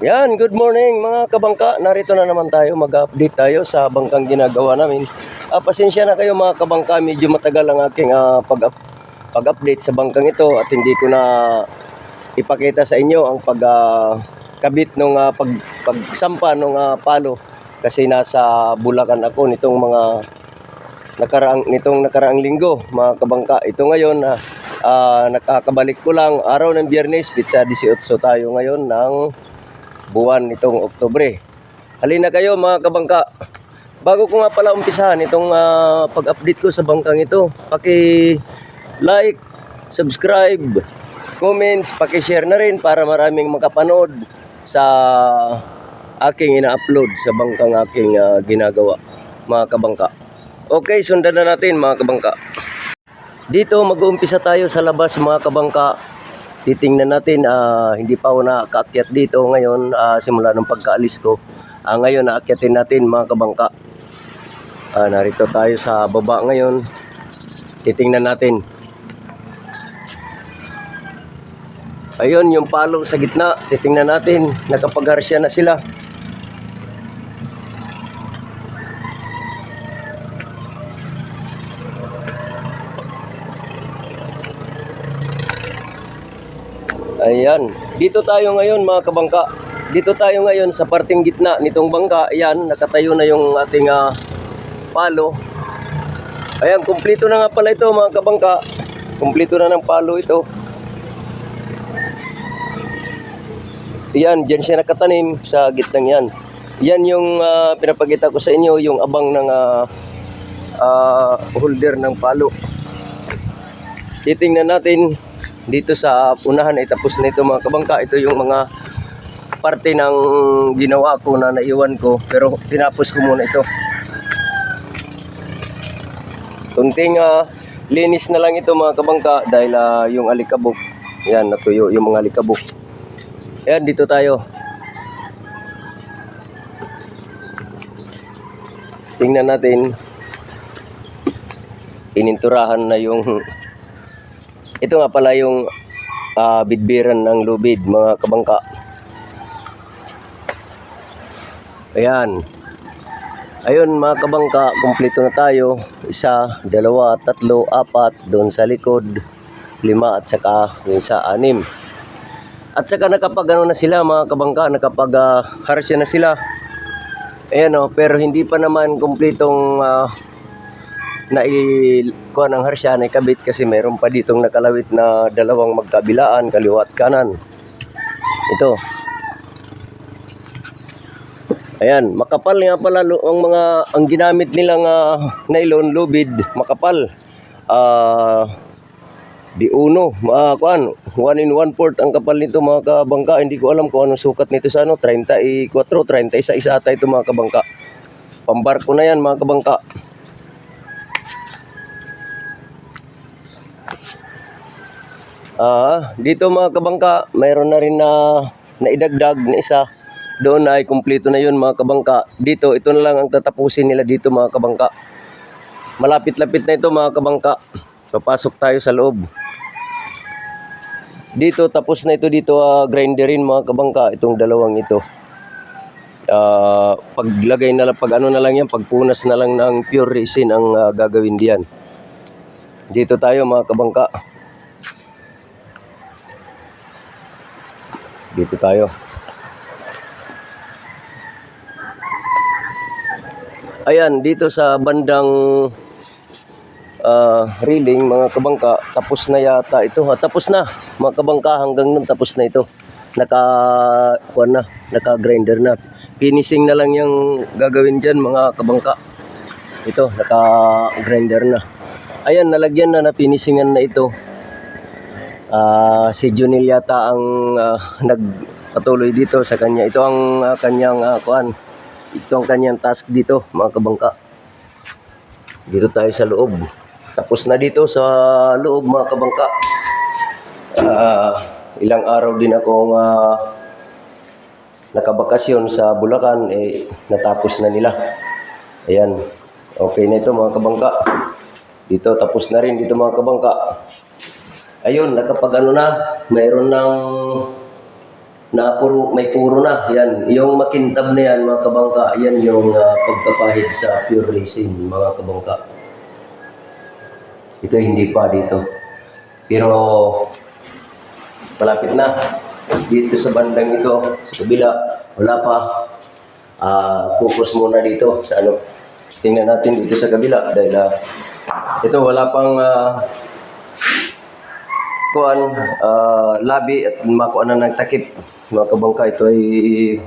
Yan, good morning mga kabangka. Narito na naman tayo, mag-update tayo sa bangkang ginagawa namin. Pasensya na kayo mga kabangka, medyo matagal ang aking pag-update sa bangkang ito at hindi ko na ipakita sa inyo ang pagkabit nung pagsampa nung palo kasi nasa Bulacan ako nitong nakaraang linggo mga kabangka. Ito ngayon nakakabalik ko lang araw ng Biyernes, pizza 18 tayo ngayon ng buwan nitong Oktubre. Halina kayo mga kabangka. Bago ko nga pala umpisahan itong pag-update ko sa bangkang ito, paki-like, subscribe, comments, paki-share na rin para maraming makapanood sa aking ina-upload sa bangkang aking ginagawa mga kabangka. Okay, sundan na natin mga kabangka. Dito mag-uumpisa tayo sa labas mga kabangka. Titingnan natin, hindi pa ako nakaakyat dito ngayon simula ng pagkaalis ko. Ngayon naakyatin natin mga kabangka. Narito tayo sa baba ngayon. Titingnan natin. Ayun yung palo sa gitna. Titingnan natin, nakapagharsya na sila. Ayan, dito tayo ngayon mga kabangka. Dito tayo ngayon sa parting gitna nitong bangka. Ayan, nakatayo na yung ating palo. Ayan, kumpleto na nga pala ito mga kabangka. Kumpleto na ng palo ito. Ayan, dyan siya nakatanim sa gitnang yan. Yan yung pinapakita ko sa inyo, yung abang ng holder ng palo. Titingnan natin dito sa unahan ay tapos na ito mga kabangka. Ito yung mga parte ng ginawa ko na naiwan ko, pero tinapos ko muna ito. Kunting linis na lang ito mga kabangka dahil yung alikabok, yan, natuyo yung mga alikabok. Ayan, dito tayo. Tingnan natin. Ininturahan na yung ito nga pala yung bidbiran ng lubid mga kabangka. Ayan. Ayun mga kabangka, kumpleto na tayo. 1, 2, 3, 4 doon sa likod, 5 at saka yung sa 6. At saka nakapag na sila mga kabangka, harsya na sila. Ayan pero hindi pa naman kumpletong naikuha ng harsya na ikabit kasi mayroon pa ditong nakalawit na dalawang magkabilaan, kaliwa at kanan. Ito. Ayan, makapal nga pala ang ginamit nilang nylon lubid, makapal. Di uno, 1 in 1/4 ang kapal nito mga kabangka. Hindi ko alam kung anong sukat nito sa 34, 36 ata ito mga kabangka. Pambarko na yan mga kabangka. Dito mga kabangka, mayroon na rin na naidagdag na isa. Doon ay kumpleto na yun mga kabangka. Dito, ito na lang ang tatapusin nila dito mga kabangka. Malapit-lapit na ito mga kabangka. Papasok tayo sa loob. Dito, tapos na ito dito grinderin mga kabangka. Itong dalawang ito. Paglagay na lang, pagpunas na lang ng pure resin ang gagawin diyan. Dito tayo mga kabangka. Dito tayo. Ayan, dito sa bandang railing mga kabangka, tapos na yata ito. Tapos na mga kabangka, hanggang nun tapos na ito. Naka-grinder na. Finishing na lang yung gagawin dyan mga kabangka. Ito, naka-grinder na. Ayan, nalagyan na, finishingan na ito. Si Junil yata ang nagpatuloy dito sa kanya. Ito ang kanyang ito ang kanyang task dito mga kabangka. Dito tayo sa loob. Tapos na dito sa loob mga kabangka. Ilang araw din akong nakabakasyon sa Bulacan, natapos na nila. Ayan, okay na ito mga kabangka. Dito tapos na rin dito mga kabangka. Ayun, nakapag na, mayroon ng na may puro na. Yan, yung makintab na yan mga kabangka, yan yung pagkapahid sa pure resin mga kabangka. Ito hindi pa dito. Pero malapit na. Dito sa bandang ito, sa kabila, wala pa. Focus muna dito sa ano. Tingnan natin dito sa kabila dahil ito wala pang labi at makuha na ng takip. Mga kabangka, ito ay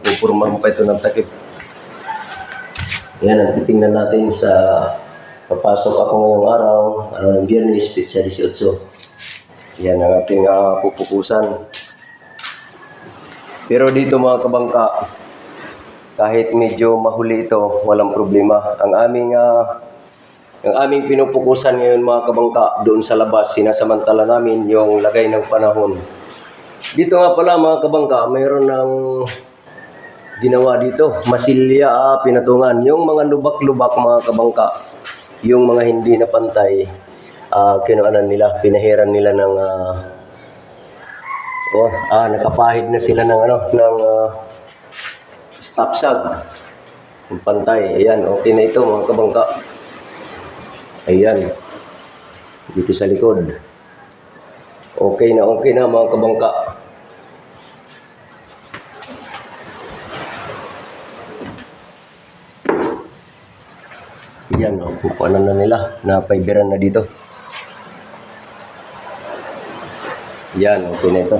pupurmahan pa ito ng takip. Yan ang titingnan natin sa papasok ako ngayong araw, ng Biyernes, Pitsa 18. Yan ang ating pupukusan. Pero dito mga kabangka, kahit medyo mahuli ito, walang problema. Ang aming pinupukusan ngayon mga kabangka, doon sa labas, sinasamantala namin yung lagay ng panahon. Dito nga pala mga kabangka, mayroon ng ginawa dito, masilya, pinatungan. Yung mga lubak-lubak mga kabangka, yung mga hindi na pantay, pinahiran nila ng nakapahid na sila ng stop sag. Yung pantay, ayan, okay na ito mga kabangka. Ayan, dito sa likod. Okay na mga kabangka. Yan, pupuanan na nila. Napaiberan na dito. Yan, okay na ito.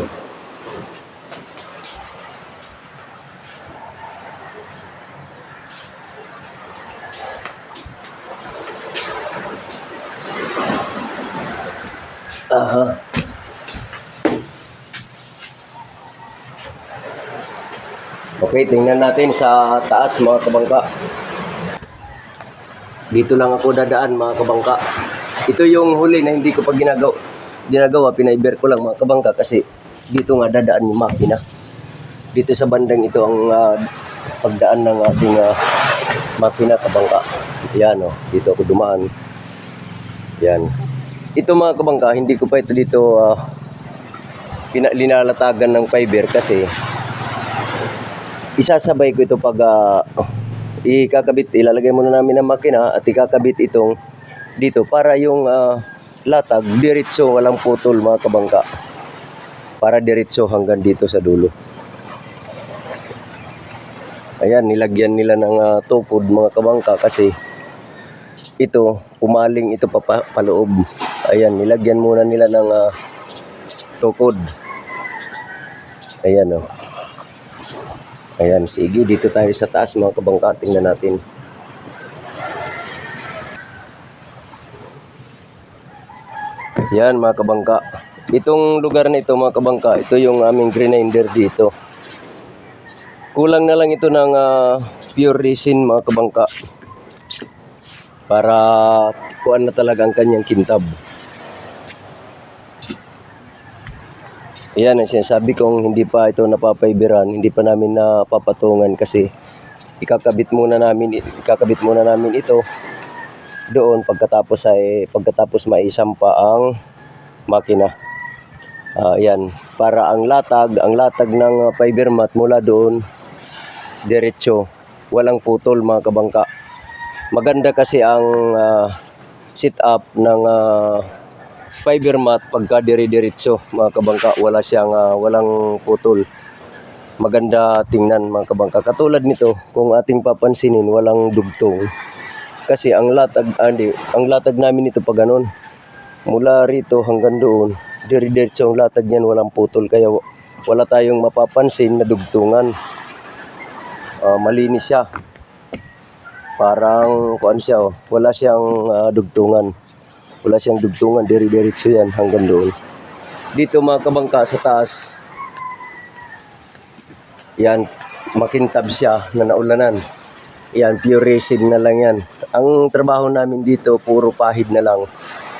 Aha. Okay, tingnan natin sa taas mga kabangka. Dito lang ako dadaan mga kabangka. Ito yung huli na hindi ko pa ginagawa, pinaiber ko lang mga kabangka kasi dito nga dadaan yung makina. Dito sa bandang ito ang pagdaan ng ating makina kabangka. Yan dito ako dumaan. Yan. Ito mga kabangka, hindi ko pa ito dito linalatagan ng fiber kasi isasabay ko ito pag ilalagay muna namin ang makina at ikakabit itong dito para yung latag diretso, walang putol mga kabangka, para diretso hanggang dito sa dulo. Ayan, nilagyan nila ng tukod mga kabangka kasi ito umaling ito paloob. Ayan, nilagyan muna nila ng tukod. Ayan Ayan, sige, dito tayo sa taas mga kabangka, tingnan natin. Yan mga kabangka. Itong lugar na ito mga kabangka, ito yung aming grinder dito. Kulang na lang ito ng pure resin mga kabangka. Para kuan na talaga ang kanyang kintab. Yan ang sinasabi kong hindi pa ito napapaiberan, hindi pa namin napapatungan kasi ikakabit muna namin ito doon pagkatapos maisampa ang makina. Yan, para ang latag ng fiber mat mula doon diretso, walang putol mga kabangka. Maganda kasi ang setup ng fiber mat pagka dire-diretso mga kabangka, walang putol. Maganda tingnan mga kabangka. Katulad nito, kung ating papansinin, walang dugtong. Kasi ang latag namin ito pag ganun. Mula rito hanggang doon, dire-diretso ang latag niyan, walang putol. Kaya wala tayong mapapansin na dugtungan. Malinis siya. Parang wala siyang dugtungan. Wala siyang dugtungan, dire-diretso yan hanggang doon. Dito mga kabangka sa taas, yan, makintab siya na naulanan. Yan, pure resin na lang yan. Ang trabaho namin dito, puro pahid na lang.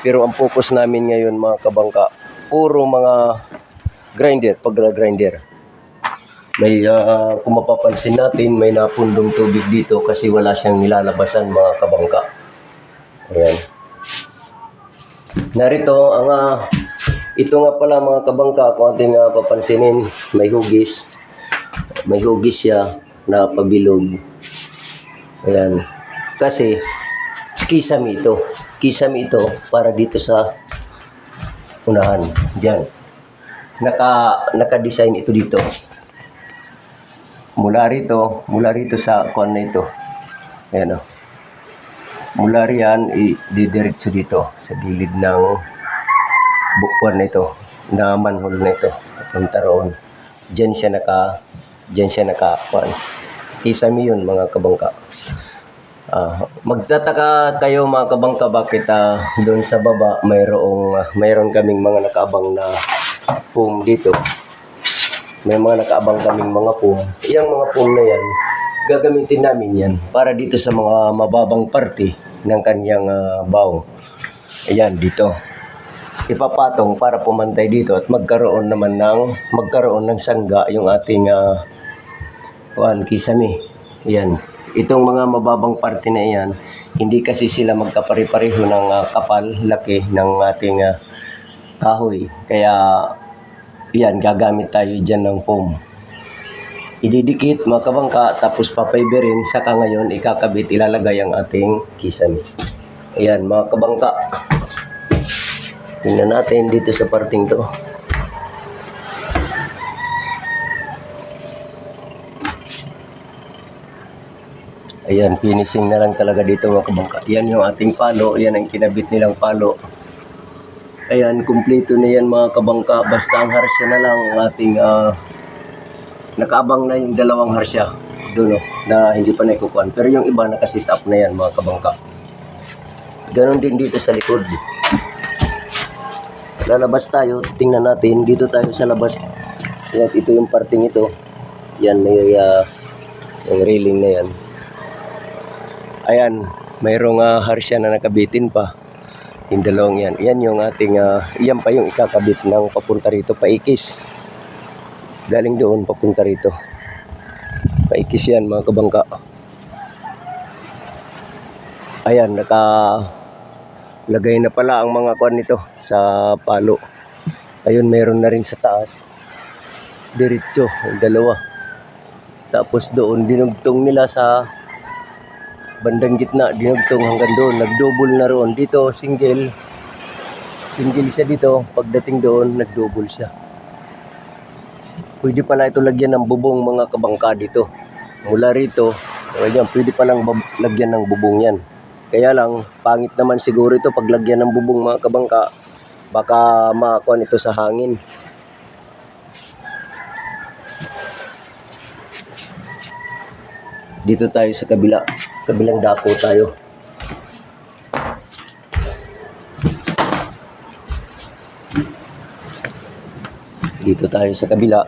Pero ang focus namin ngayon mga kabangka, puro mga pag-grinder. May, kung mapapansin natin, may napundong tubig dito kasi wala siyang nilalabasan mga kabangka. Ayan. Narito ito nga pala mga kabangka, kung ating papansinin, may hugis. May hugis siya na pabilog. Ayan. Kasi, kisame ito. Kisame ito para dito sa unahan. Diyan. Naka-design ito dito. Mula rito sa kuan na ito. Ayan o. Mula riyan, didiretso dito sa gilid ng bukwan na ito, na manhole na ito. Punta roon. Diyan siya kuan. Kisame yun, mga kabangka. Magtataka kayo, mga kabangka, bakit doon sa baba mayroon kaming mga nakaabang na foam dito. May mga nakaabang kaming mga foam. Yang mga foam na yan, gagamitin namin yan para dito sa mga mababang parte ng kanyang bow. Ayan, dito. Ipapatong para pumantay dito at magkaroon ng sangga yung ating kisame. Ayan. Itong mga mababang parte na yan, hindi kasi sila magkapare-pareho ng kapal, laki ng ating kahoy. Kaya, yan, gagamit tayo dyan ng foam. Ididikit, mga kabangka, tapos papayberin, saka ngayon ikakabit, ilalagay ang ating kisame. Ayan, mga kabangka. Tingnan natin dito sa parting to. Ayan, finishing na lang talaga dito, mga kabangka. Yan yung ating palo, yan ang kinabit nilang palo. Ayan, kumpleto na yan, mga kabangka. Basta ang harsya na lang ang ating nakaabang na yung dalawang harsya doon, na hindi pa naikukuhan. Pero yung iba nakasit up na yan, mga kabangka. Ganon din dito sa likod. Lalabas tayo, tingnan natin. Dito tayo sa labas. Yan, ito yung parting ito. Yan, may yung railing na yan. Ayan, mayroong harsya na nakabitin pa. Yung dalawang yan. Yan yung ating, yan pa yung ikakabit ng papunta rito, paikis. Galing doon, papunta rito. Paikis yan, mga kabangka. Ayan, nakalagay na pala ang mga kuwan nito sa palo. Ayun, meron na rin sa taas. Diretso, dalawa. Tapos doon, dinugtong nila sa bandang gitna, dinugtong hanggang doon. Nagdouble na roon. Dito, single siya dito. Pagdating doon, nagdouble siya. Pwede pala ito lagyan ng bubong, mga kabangka, dito. Mula rito, ayan, pwede palang lagyan ng bubong yan. Kaya lang, pangit naman siguro ito pag lagyan ng bubong, mga kabangka. Baka makakuan ito sa hangin. Dito tayo sa kabilang dako tayo. Dito tayo sa kabila.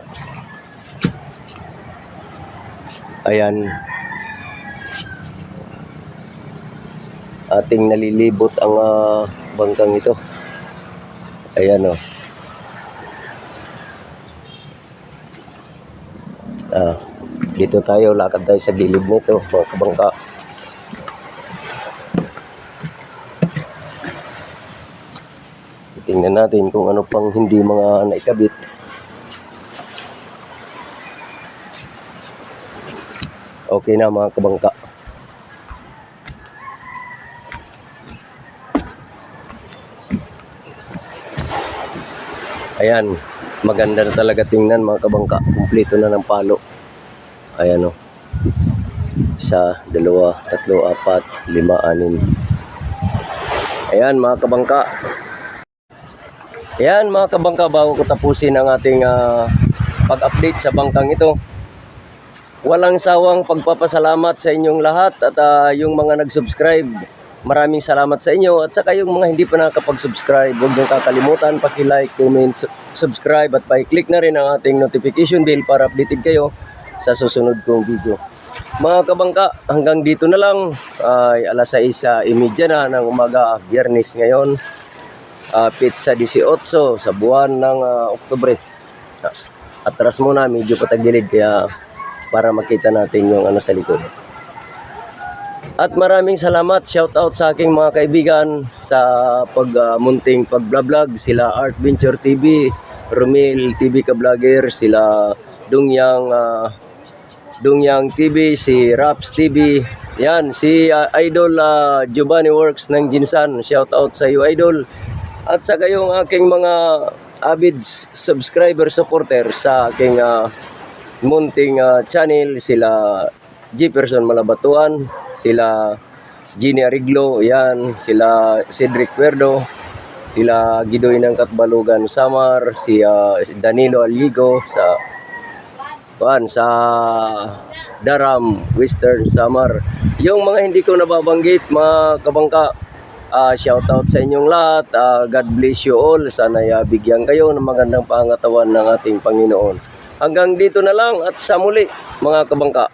Ayan. Ating nalilibot ang bangkang ito. Ayan o. Dito tayo, lakad tayo sa gilid nito, mga kabangka. Tingnan natin kung ano pang hindi mga naikabit. Okay na, mga kabangka. Ayan, maganda na talaga tingnan, mga kabangka. Kumpleto na ng palo. Ayan o. 1, 2, 3, 4, 5, 6. Ayan, mga kabangka. Ayan, mga kabangka, bago ko tapusin ang ating pag-update sa bangkang ito. Walang sawang pagpapasalamat sa inyong lahat at yung mga nag-subscribe. Maraming salamat sa inyo at saka yung mga hindi pa nakakapag-subscribe, huwag niyong kakalimutan, paki-like, comment, subscribe at pa-click na rin ang ating notification bell para updated kayo sa susunod kong video. Mga kabangka, hanggang dito na lang. Alas 6:30 na ng umaga, Biyernes ngayon. Pizza 18 sa buwan ng Oktubre. Atras muna, medyo patagilid kaya para makita natin yung ano sa likod. At maraming salamat, shout out sa aking mga kaibigan sa munting pag-vlog, sila Art Venture TV, Romel TV ka vlogger, sila Dungyang Dungyang TV, si Raps TV, yan, si Idol Giovanni Works ng Jinsan. Shout out sa iyo, Idol. At sa kayong aking mga avid subscriber supporter sa aking munting channel, sila Jefferson Malabatuan, sila Gini Ariglo, yan, sila Cedric Cuerdo, sila Gidoy ng Katbalugan Samar, si Danilo Aligo sa Daram Western Samar. Yung mga hindi ko nababanggit, mga kabangka, shout out sa inyong lahat. God bless you all. Sana bigyan kayo ng magandang pangatawan ng ating Panginoon. Hanggang dito na lang at sa muli, mga kabangka.